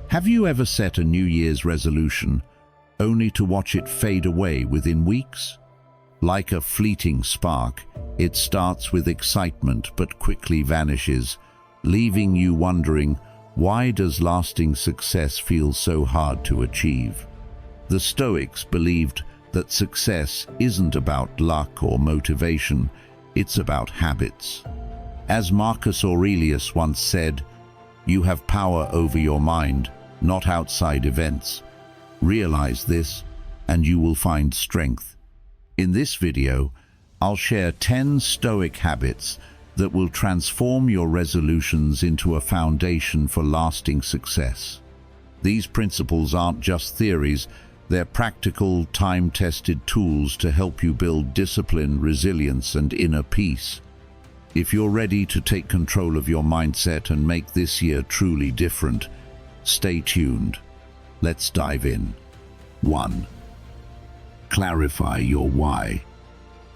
Have you ever set a New Year's resolution only to watch it fade away within weeks? Like a fleeting spark, it starts with excitement but quickly vanishes, leaving you wondering, why does lasting success feel so hard to achieve? The Stoics believed that success isn't about luck or motivation, it's about habits. As Marcus Aurelius once said, "You have power over your mind, not outside events. Realize this, and you will find strength." In this video, I'll share 10 Stoic habits that will transform your resolutions into a foundation for lasting success. These principles aren't just theories, they're practical, time-tested tools to help you build discipline, resilience, and inner peace. If you're ready to take control of your mindset and make this year truly different, stay tuned. Let's dive in. 1. Clarify your why.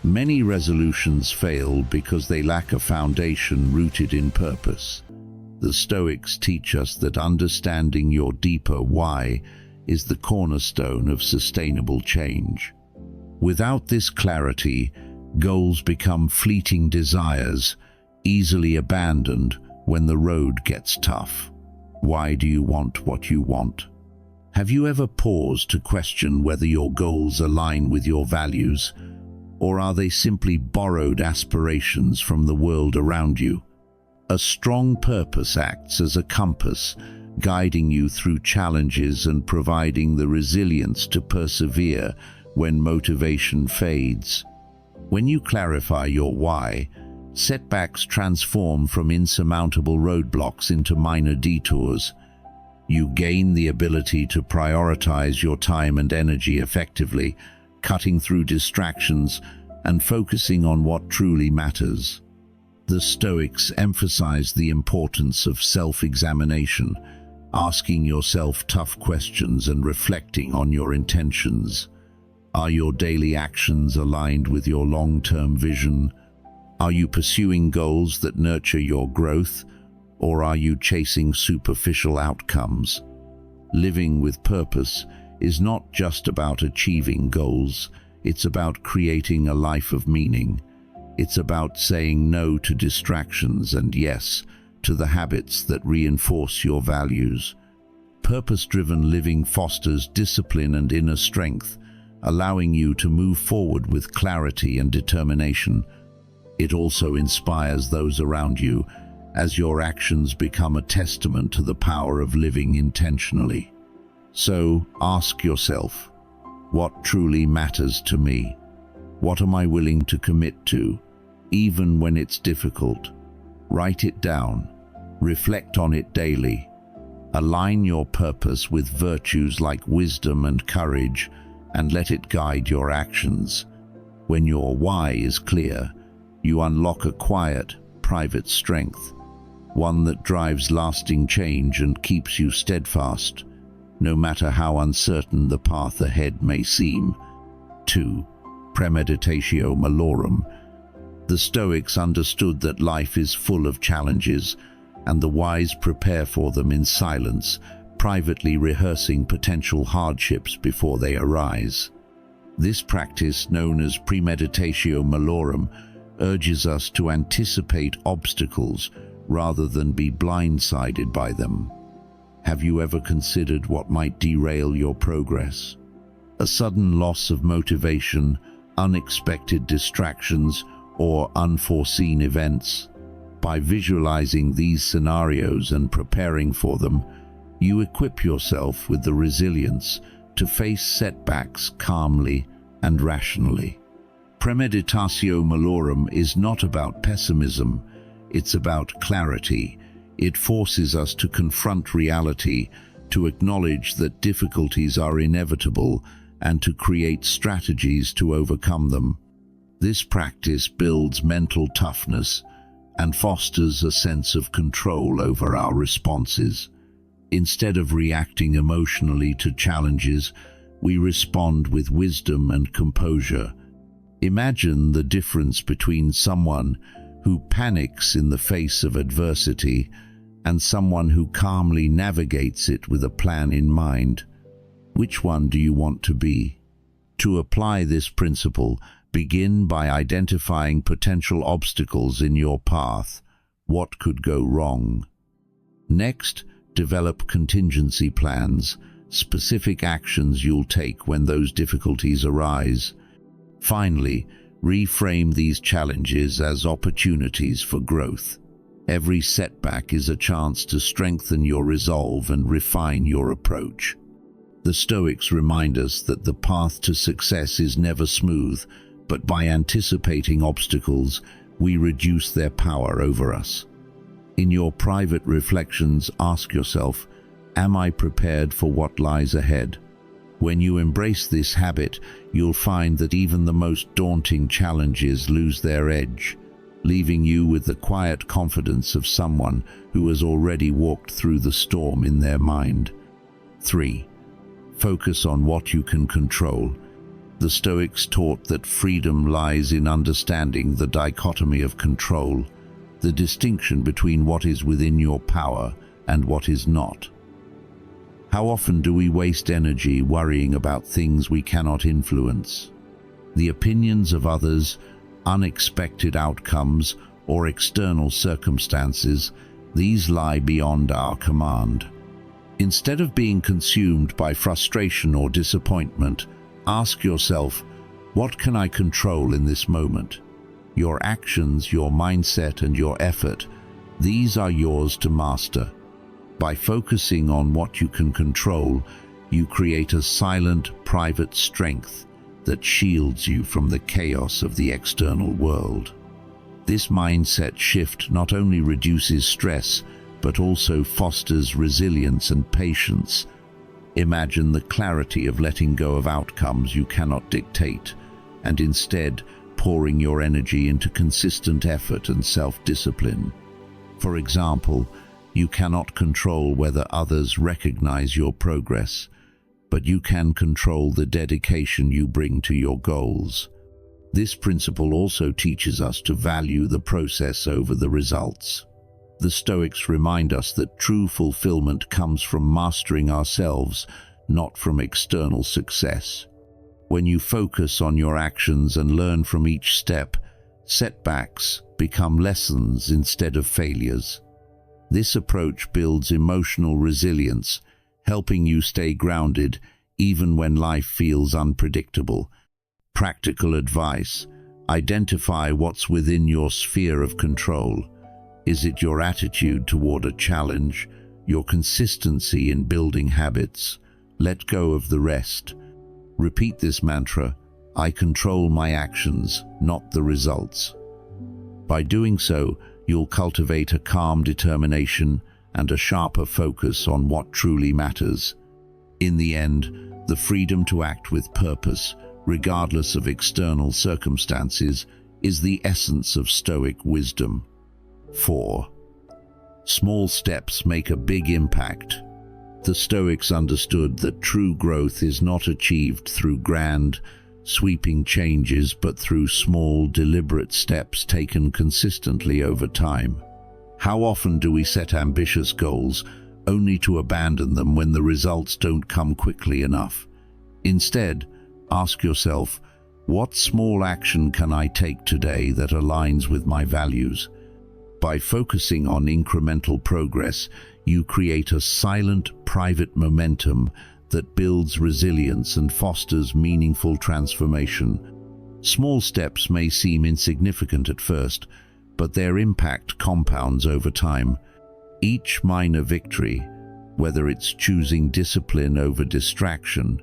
Many resolutions fail because they lack a foundation rooted in purpose. The Stoics teach us that understanding your deeper why is the cornerstone of sustainable change. Without this clarity, goals become fleeting desires, easily abandoned when the road gets tough. Why do you want what you want? Have you ever paused to question whether your goals align with your values, or are they simply borrowed aspirations from the world around you? A strong purpose acts as a compass, guiding you through challenges and providing the resilience to persevere when motivation fades. When you clarify your why, setbacks transform from insurmountable roadblocks into minor detours. You gain the ability to prioritize your time and energy effectively, cutting through distractions and focusing on what truly matters. The Stoics emphasize the importance of self-examination, asking yourself tough questions and reflecting on your intentions. Are your daily actions aligned with your long-term vision? Are you pursuing goals that nurture your growth, or are you chasing superficial outcomes? Living with purpose is not just about achieving goals, it's about creating a life of meaning. It's about saying no to distractions and yes to the habits that reinforce your values. Purpose-driven living fosters discipline and inner strength, allowing you to move forward with clarity and determination. It also inspires those around you, as your actions become a testament to the power of living intentionally. So, ask yourself, what truly matters to me? What am I willing to commit to, even when it's difficult? Write it down, reflect on it daily. Align your purpose with virtues like wisdom and courage, and let it guide your actions. When your why is clear, you unlock a quiet, private strength, one that drives lasting change and keeps you steadfast, no matter how uncertain the path ahead may seem. 2. Premeditatio Melorum. The Stoics understood that life is full of challenges, and the wise prepare for them in silence, privately rehearsing potential hardships before they arise. This practice, known as Premeditatio Melorum, urges us to anticipate obstacles rather than be blindsided by them. Have you ever considered what might derail your progress? A sudden loss of motivation, unexpected distractions, or unforeseen events? By visualizing these scenarios and preparing for them, you equip yourself with the resilience to face setbacks calmly and rationally. Premeditatio Melorum is not about pessimism, it's about clarity. It forces us to confront reality, to acknowledge that difficulties are inevitable, and to create strategies to overcome them. This practice builds mental toughness and fosters a sense of control over our responses. Instead of reacting emotionally to challenges, we respond with wisdom and composure. Imagine the difference between someone who panics in the face of adversity and someone who calmly navigates it with a plan in mind. Which one do you want to be? To apply this principle, begin by identifying potential obstacles in your path. What could go wrong? Next, develop contingency plans, specific actions you'll take when those difficulties arise. Finally, reframe these challenges as opportunities for growth. Every setback is a chance to strengthen your resolve and refine your approach. The Stoics remind us that the path to success is never smooth, but by anticipating obstacles, we reduce their power over us. In your private reflections, ask yourself, am I prepared for what lies ahead? When you embrace this habit, you'll find that even the most daunting challenges lose their edge, leaving you with the quiet confidence of someone who has already walked through the storm in their mind. 3. Focus on what you can control. The Stoics taught that freedom lies in understanding the dichotomy of control, the distinction between what is within your power and what is not. How often do we waste energy worrying about things we cannot influence? The opinions of others, unexpected outcomes, or external circumstances, these lie beyond our command. Instead of being consumed by frustration or disappointment, ask yourself, what can I control in this moment? Your actions, your mindset, and your effort, these are yours to master. By focusing on what you can control, you create a silent, private strength that shields you from the chaos of the external world. This mindset shift not only reduces stress, but also fosters resilience and patience. Imagine the clarity of letting go of outcomes you cannot dictate, and instead pouring your energy into consistent effort and self-discipline. For example, you cannot control whether others recognize your progress, but you can control the dedication you bring to your goals. This principle also teaches us to value the process over the results. The Stoics remind us that true fulfillment comes from mastering ourselves, not from external success. When you focus on your actions and learn from each step, setbacks become lessons instead of failures. This approach builds emotional resilience, helping you stay grounded even when life feels unpredictable. Practical advice: identify what's within your sphere of control. Is it your attitude toward a challenge, your consistency in building habits? Let go of the rest. Repeat this mantra: I control my actions, not the results. By doing so, you'll cultivate a calm determination and a sharper focus on what truly matters. In the end, the freedom to act with purpose, regardless of external circumstances, is the essence of Stoic wisdom. 4. Small steps make a big impact. The Stoics understood that true growth is not achieved through grand, sweeping changes, but through small, deliberate steps taken consistently over time. How often do we set ambitious goals only to abandon them when the results don't come quickly enough? Instead, ask yourself, what small action can I take today that aligns with my values? By focusing on incremental progress, you create a silent, private momentum that builds resilience and fosters meaningful transformation. Small steps may seem insignificant at first, but their impact compounds over time. Each minor victory, whether it's choosing discipline over distraction,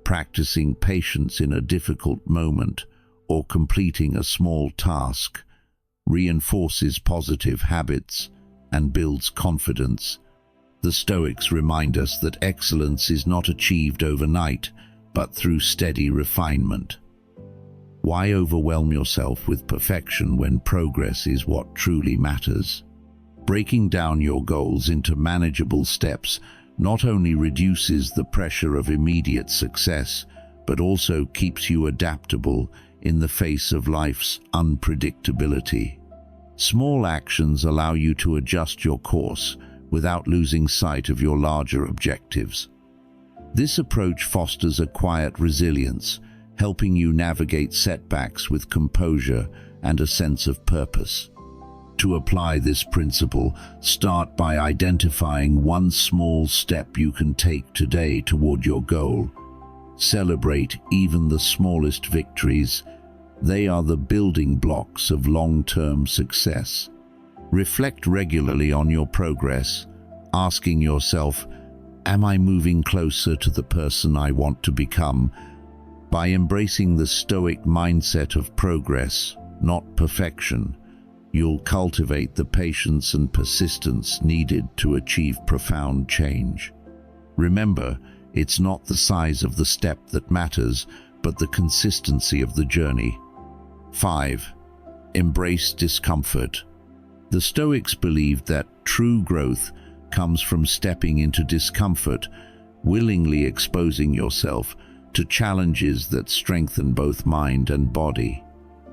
practicing patience in a difficult moment, or completing a small task, reinforces positive habits and builds confidence. The Stoics remind us that excellence is not achieved overnight, but through steady refinement. Why overwhelm yourself with perfection when progress is what truly matters? Breaking down your goals into manageable steps not only reduces the pressure of immediate success, but also keeps you adaptable in the face of life's unpredictability. Small actions allow you to adjust your course, without losing sight of your larger objectives. This approach fosters a quiet resilience, helping you navigate setbacks with composure and a sense of purpose. To apply this principle, start by identifying one small step you can take today toward your goal. Celebrate even the smallest victories. They are the building blocks of long-term success. Reflect regularly on your progress, asking yourself, am I moving closer to the person I want to become? By embracing the Stoic mindset of progress, not perfection, you'll cultivate the patience and persistence needed to achieve profound change. Remember, it's not the size of the step that matters, but the consistency of the journey. 5. Embrace discomfort. The Stoics believed that true growth comes from stepping into discomfort, willingly exposing yourself to challenges that strengthen both mind and body.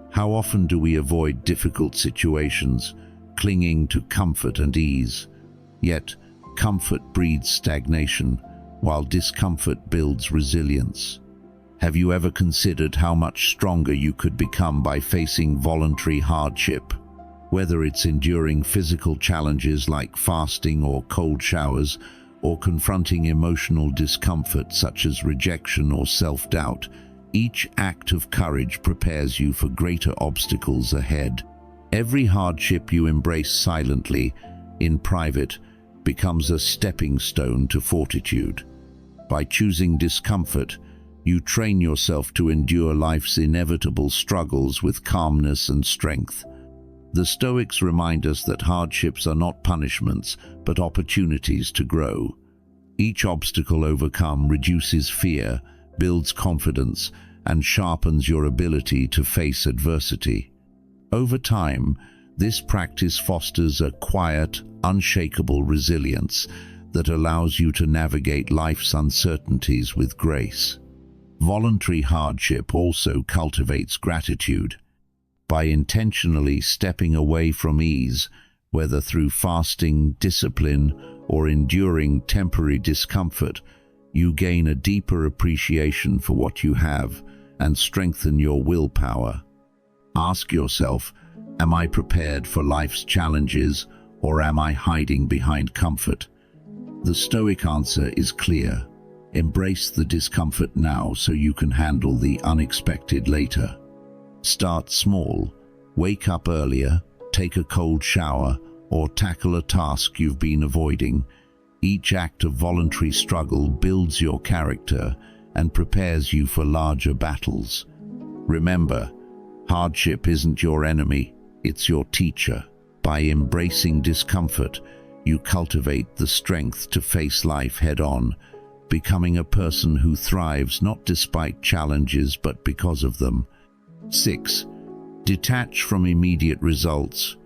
How often do we avoid difficult situations, clinging to comfort and ease? Yet, comfort breeds stagnation, while discomfort builds resilience. Have you ever considered how much stronger you could become by facing voluntary hardship? Whether it's enduring physical challenges like fasting or cold showers, or confronting emotional discomfort such as rejection or self-doubt, each act of courage prepares you for greater obstacles ahead. Every hardship you embrace silently, in private, becomes a stepping stone to fortitude. By choosing discomfort, you train yourself to endure life's inevitable struggles with calmness and strength. The Stoics remind us that hardships are not punishments, but opportunities to grow. Each obstacle overcome reduces fear, builds confidence, and sharpens your ability to face adversity. Over time, this practice fosters a quiet, unshakable resilience that allows you to navigate life's uncertainties with grace. Voluntary hardship also cultivates gratitude. By intentionally stepping away from ease, whether through fasting, discipline, or enduring temporary discomfort, you gain a deeper appreciation for what you have and strengthen your willpower. Ask yourself, am I prepared for life's challenges, or am I hiding behind comfort? The Stoic answer is clear. Embrace the discomfort now so you can handle the unexpected later. Start small. Wake up earlier, take a cold shower, or tackle a task you've been avoiding. Each act of voluntary struggle builds your character and prepares you for larger battles. Remember, hardship isn't your enemy, it's your teacher. By embracing discomfort, you cultivate the strength to face life head-on, becoming a person who thrives not despite challenges but because of them. 6. Detach from immediate results.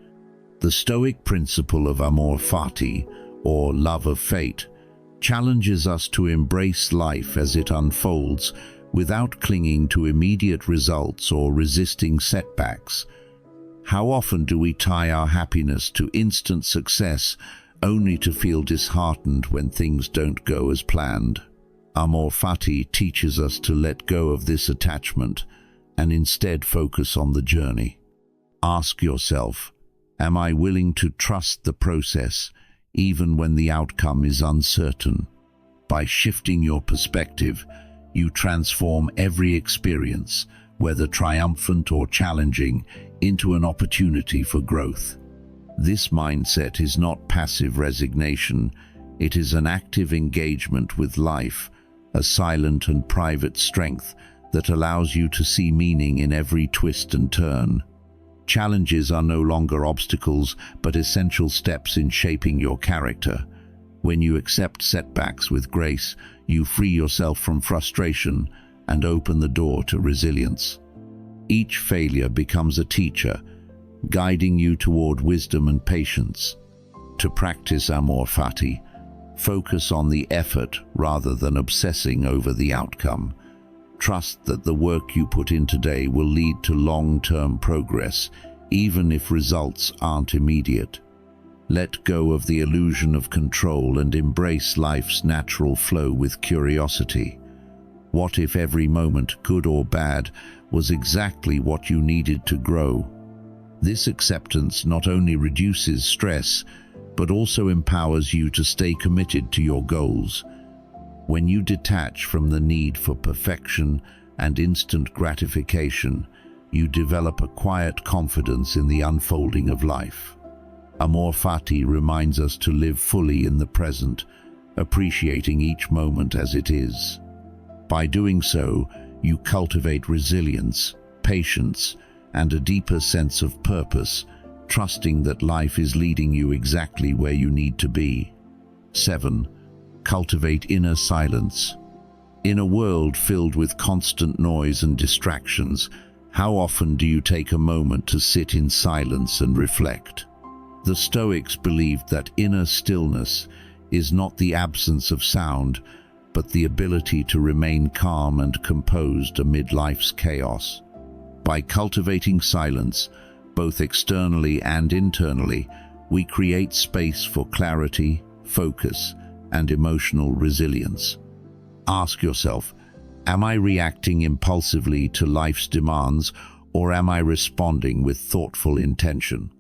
The Stoic principle of amor fati, or love of fate, challenges us to embrace life as it unfolds without clinging to immediate results or resisting setbacks. How often do we tie our happiness to instant success only to feel disheartened when things don't go as planned? Amor fati teaches us to let go of this attachment and instead focus on the journey. Ask yourself, am I willing to trust the process even when the outcome is uncertain? By shifting your perspective, you transform every experience, whether triumphant or challenging, into an opportunity for growth. This mindset is not passive resignation, it is an active engagement with life, a silent and private strength that allows you to see meaning in every twist and turn. Challenges are no longer obstacles, but essential steps in shaping your character. When you accept setbacks with grace, you free yourself from frustration and open the door to resilience. Each failure becomes a teacher, guiding you toward wisdom and patience. To practice amor fati, focus on the effort rather than obsessing over the outcome. Trust that the work you put in today will lead to long-term progress, even if results aren't immediate. Let go of the illusion of control and embrace life's natural flow with curiosity. What if every moment, good or bad, was exactly what you needed to grow? This acceptance not only reduces stress, but also empowers you to stay committed to your goals. When you detach from the need for perfection and instant gratification, you develop a quiet confidence in the unfolding of life. Amor Fati reminds us to live fully in the present, appreciating each moment as it is. By doing so, you cultivate resilience, patience, and a deeper sense of purpose, trusting that life is leading you exactly where you need to be. 7. Cultivate inner silence. In a world filled with constant noise and distractions, how often do you take a moment to sit in silence and reflect? The Stoics believed that inner stillness is not the absence of sound, but the ability to remain calm and composed amid life's chaos. By cultivating silence, both externally and internally, we create space for clarity, focus, and emotional resilience. Ask yourself, am I reacting impulsively to life's demands, or am I responding with thoughtful intention?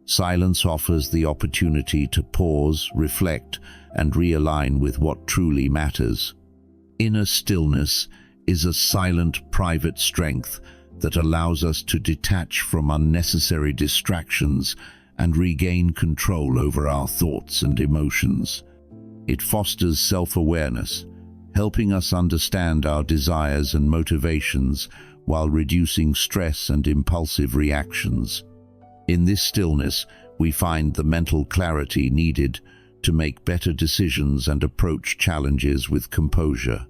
Silence offers the opportunity to pause, reflect, and realign with what truly matters. Inner stillness is a silent, private strength that allows us to detach from unnecessary distractions and regain control over our thoughts and emotions. It fosters self-awareness, helping us understand our desires and motivations while reducing stress and impulsive reactions. In this stillness, we find the mental clarity needed to make better decisions and approach challenges with composure.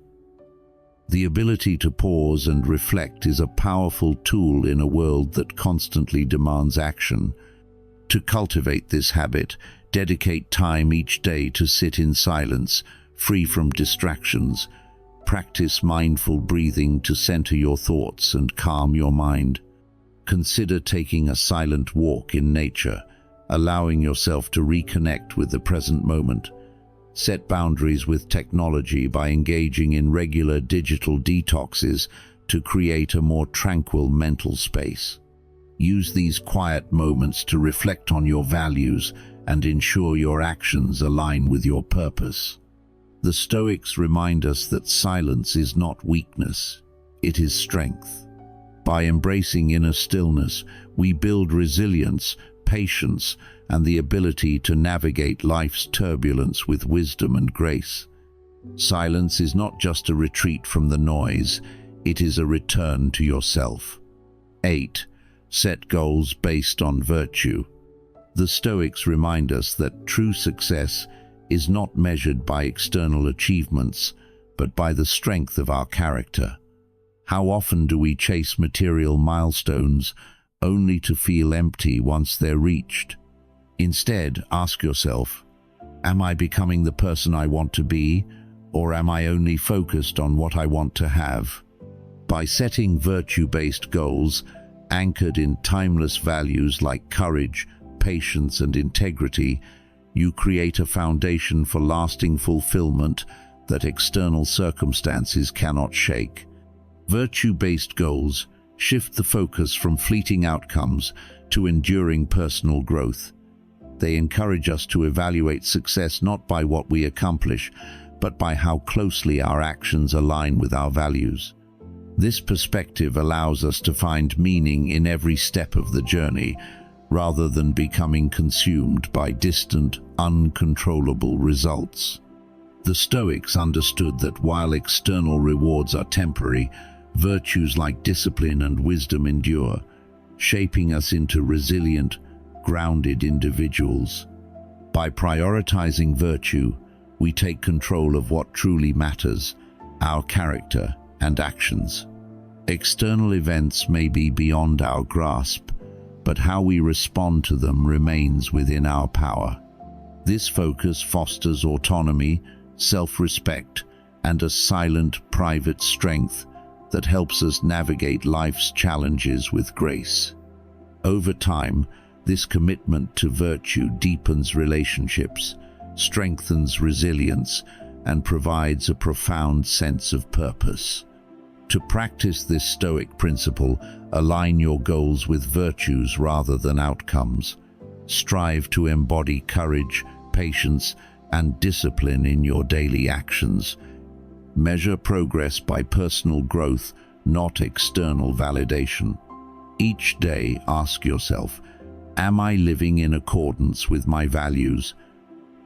The ability to pause and reflect is a powerful tool in a world that constantly demands action. To cultivate this habit, dedicate time each day to sit in silence, free from distractions. Practice mindful breathing to center your thoughts and calm your mind. Consider taking a silent walk in nature, allowing yourself to reconnect with the present moment. Set boundaries with technology by engaging in regular digital detoxes to create a more tranquil mental space. Use these quiet moments to reflect on your values and ensure your actions align with your purpose. The Stoics remind us that silence is not weakness, it is strength. By embracing inner stillness, we build resilience, patience, and the ability to navigate life's turbulence with wisdom and grace. Silence is not just a retreat from the noise, it is a return to yourself. 8. Set goals based on virtue. The Stoics remind us that true success is not measured by external achievements, but by the strength of our character. How often do we chase material milestones only to feel empty once they're reached? Instead, ask yourself, am I becoming the person I want to be, or am I only focused on what I want to have? By setting virtue-based goals, anchored in timeless values like courage, patience, and integrity, you create a foundation for lasting fulfillment that external circumstances cannot shake. Virtue-based goals shift the focus from fleeting outcomes to enduring personal growth. They encourage us to evaluate success not by what we accomplish, but by how closely our actions align with our values. This perspective allows us to find meaning in every step of the journey, rather than becoming consumed by distant, uncontrollable results. The Stoics understood that while external rewards are temporary, virtues like discipline and wisdom endure, shaping us into resilient, grounded individuals. By prioritizing virtue, we take control of what truly matters, our character and actions. External events may be beyond our grasp, but how we respond to them remains within our power. This focus fosters autonomy, self-respect, and a silent, private strength that helps us navigate life's challenges with grace. Over time, This commitment to virtue deepens relationships, strengthens resilience, and provides a profound sense of purpose. To practice this Stoic principle, align your goals with virtues rather than outcomes. Strive to embody courage, patience, and discipline in your daily actions. Measure progress by personal growth, not external validation. Each day, ask yourself, am I living in accordance with my values?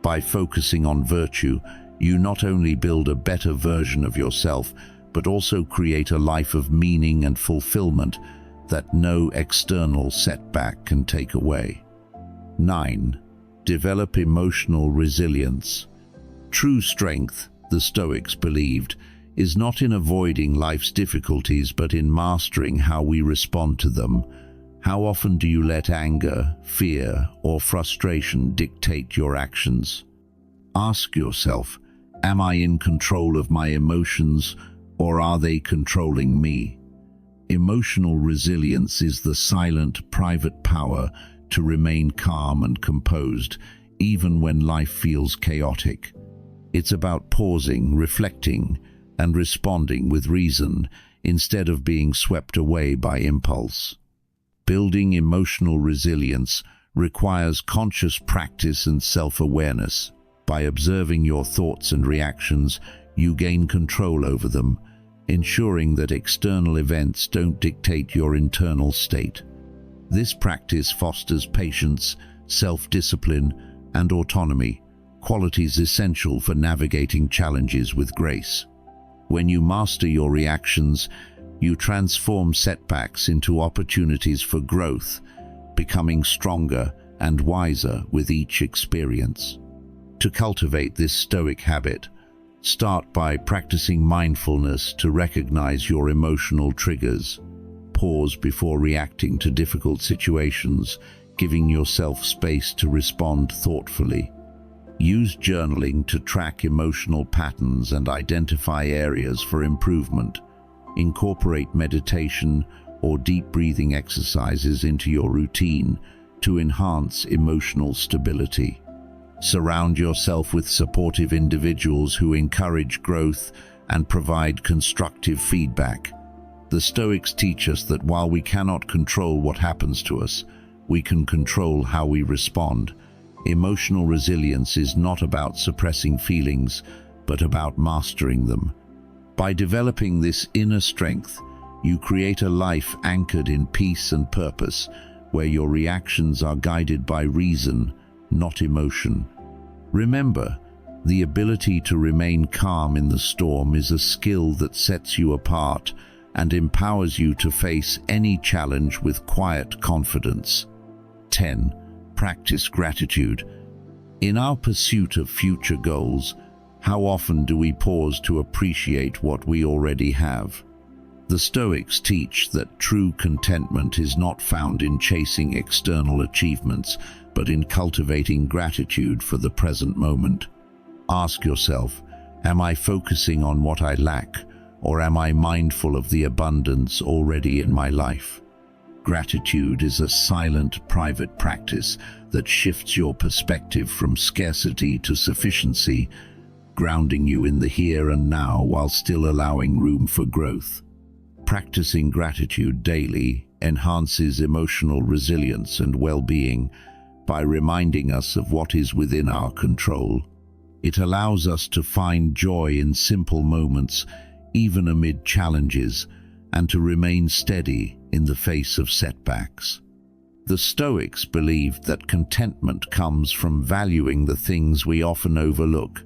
By focusing on virtue, you not only build a better version of yourself, but also create a life of meaning and fulfillment that no external setback can take away. 9. Develop emotional resilience. True strength, the Stoics believed, is not in avoiding life's difficulties but in mastering how we respond to them. How often do you let anger, fear, or frustration dictate your actions? Ask yourself, am I in control of my emotions, or are they controlling me? Emotional resilience is the silent, private power to remain calm and composed, even when life feels chaotic. It's about pausing, reflecting, and responding with reason, instead of being swept away by impulse. Building emotional resilience requires conscious practice and self-awareness. By observing your thoughts and reactions, you gain control over them, ensuring that external events don't dictate your internal state. This practice fosters patience, self-discipline, and autonomy, qualities essential for navigating challenges with grace. When you master your reactions, you transform setbacks into opportunities for growth, becoming stronger and wiser with each experience. To cultivate this Stoic habit, start by practicing mindfulness to recognize your emotional triggers. Pause before reacting to difficult situations, giving yourself space to respond thoughtfully. Use journaling to track emotional patterns and identify areas for improvement. Incorporate meditation or deep breathing exercises into your routine to enhance emotional stability. Surround yourself with supportive individuals who encourage growth and provide constructive feedback. The Stoics teach us that while we cannot control what happens to us, we can control how we respond. Emotional resilience is not about suppressing feelings, but about mastering them. By developing this inner strength, you create a life anchored in peace and purpose, where your reactions are guided by reason, not emotion. Remember, the ability to remain calm in the storm is a skill that sets you apart and empowers you to face any challenge with quiet confidence. 10. Practice gratitude. In our pursuit of future goals, how often do we pause to appreciate what we already have? The Stoics teach that true contentment is not found in chasing external achievements, but in cultivating gratitude for the present moment. Ask yourself, am I focusing on what I lack, or am I mindful of the abundance already in my life? Gratitude is a silent, private practice that shifts your perspective from scarcity to sufficiency, grounding you in the here and now while still allowing room for growth. Practicing gratitude daily enhances emotional resilience and well-being by reminding us of what is within our control. It allows us to find joy in simple moments, even amid challenges, and to remain steady in the face of setbacks. The Stoics believed that contentment comes from valuing the things we often overlook: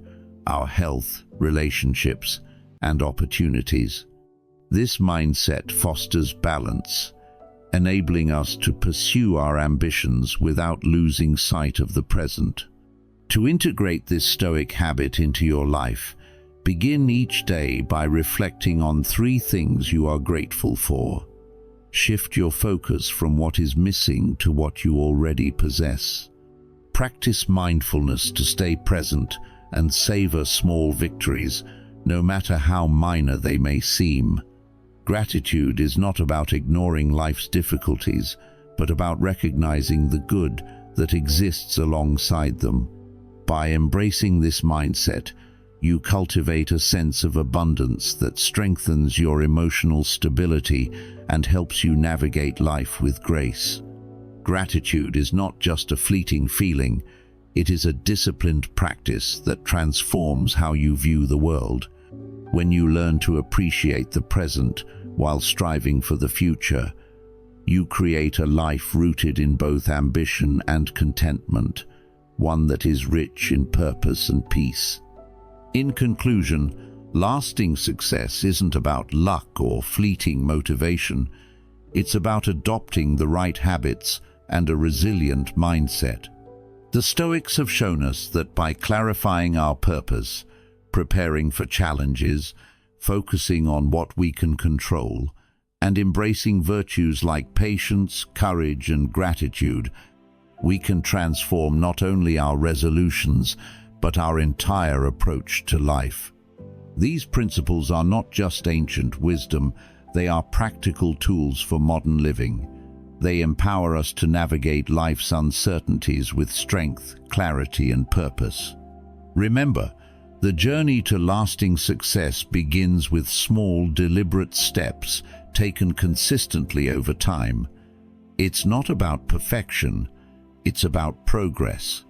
our health, relationships, and opportunities. This mindset fosters balance, enabling us to pursue our ambitions without losing sight of the present. To integrate this Stoic habit into your life, begin each day by reflecting on 3 things you are grateful for. Shift your focus from what is missing to what you already possess. Practice mindfulness to stay present and savor small victories, no matter how minor they may seem. Gratitude is not about ignoring life's difficulties, but about recognizing the good that exists alongside them. By embracing this mindset, you cultivate a sense of abundance that strengthens your emotional stability and helps you navigate life with grace. Gratitude is not just a fleeting feeling, it is a disciplined practice that transforms how you view the world. When you learn to appreciate the present while striving for the future, you create a life rooted in both ambition and contentment, one that is rich in purpose and peace. In conclusion, lasting success isn't about luck or fleeting motivation. It's about adopting the right habits and a resilient mindset. The Stoics have shown us that by clarifying our purpose, preparing for challenges, focusing on what we can control, and embracing virtues like patience, courage, and gratitude, we can transform not only our resolutions, but our entire approach to life. These principles are not just ancient wisdom, they are practical tools for modern living. They empower us to navigate life's uncertainties with strength, clarity, and purpose. Remember, the journey to lasting success begins with small, deliberate steps taken consistently over time. It's not about perfection, it's about progress.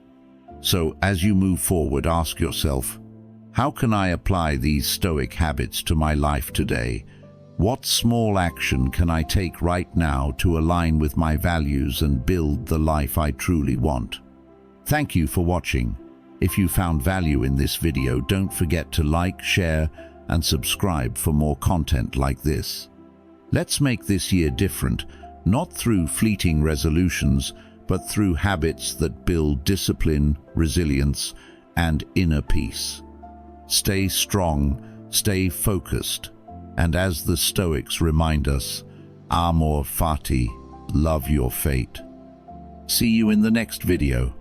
So, as you move forward, ask yourself, how can I apply these Stoic habits to my life today? What small action can I take right now to align with my values and build the life I truly want? Thank you for watching. If you found value in this video, don't forget to like, share, and subscribe for more content like this. Let's make this year different, not through fleeting resolutions, but through habits that build discipline, resilience, and inner peace. Stay strong, stay focused, and as the Stoics remind us, amor fati, love your fate. See you in the next video.